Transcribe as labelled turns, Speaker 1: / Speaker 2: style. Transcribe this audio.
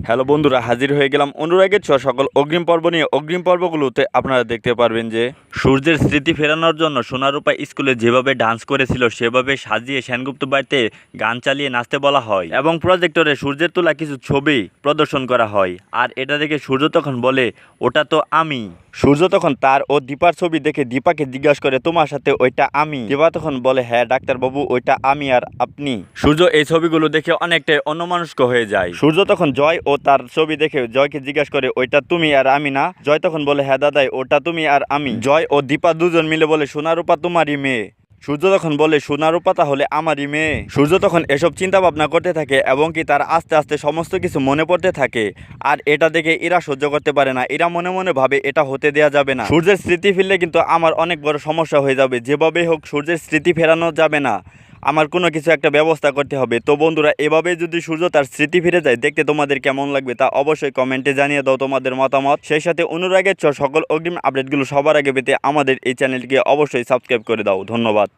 Speaker 1: Hello বন্ধুরা, হাজির হয়ে গেলাম অনুরাগের ছোঁয়া সকল অগ্রিম পর্ব নিয়ে। অগ্রিম পর্বগুলোতে আপনারা দেখতে পারবেন যে সূর্যের স্মৃতি ফেরানোর জন্য সোনারূপা স্কুলে যেভাবে ডান্স করেছিল সেভাবে সাজিয়ে সেনগুপ্ত বাড়িতে গান চালিয়ে নাচতে বলা হয় এবং প্রজেক্টরে সূর্যের তোলা কিছু ছবি প্রদর্শন করা হয়। আর এটা দেখে সূর্য তখন বলে, ওটা তো আমি। সূর্য তখন তার ও দীপার ছবি দেখে দীপাকে জিজ্ঞাসা করে, তোমার সাথে ওইটা আমি? দীপা তখন বলে, হ্যাঁ ডাক্তারবাবু, ওইটা আমি আর আপনি। সূর্য এই ছবিগুলো দেখে অনেকটাই অন্যমনস্ক হয়ে যায়। সূর্য তখন জয় ও তার ছবি দেখে জয়কে জিজ্ঞাসা করে, ওইটা তুমি আর আমি না? জয় তখন বলে, হ্যাঁ দাদাই, ওটা তুমি আর আমি। জয় ও দীপা দুজন মিলে বলে, সোনারূপা তোমারই মেয়ে। সূর্য তখন বলে, সোনারূপা তাহলে আমারই মেয়ে? সূর্য তখন এসব চিন্তা ভাবনা করতে থাকে এবং কি তার আস্তে আস্তে সমস্ত কিছু মনে পড়তে থাকে। আর এটা দেখে এরা সহ্য করতে পারে না। এরা মনে মনে ভাবে এটা হতে দেয়া যাবে না। সূর্যের স্মৃতি ফিরলে কিন্তু আমার অনেক বড় সমস্যা হয়ে যাবে। যেভাবেই হোক সূর্যের স্মৃতি ফেরানো যাবে না, আমার কোনো কিছু একটা ব্যবস্থা করতে হবে। তো বন্ধুরা, এভাবে যদি সূর্য তার স্মৃতি ফিরে যায়, দেখতে তোমাদের কেমন লাগবে তা অবশ্যই কমেন্টে জানিয়ে দাও তোমাদের মতামত। সেই সাথে অনুরাগের ছোঁয়া সকল অগ্রিম আপডেটগুলো সবার আগে পেতে আমাদের এই চ্যানেলটিকে অবশ্যই সাবস্ক্রাইব করে দাও। ধন্যবাদ।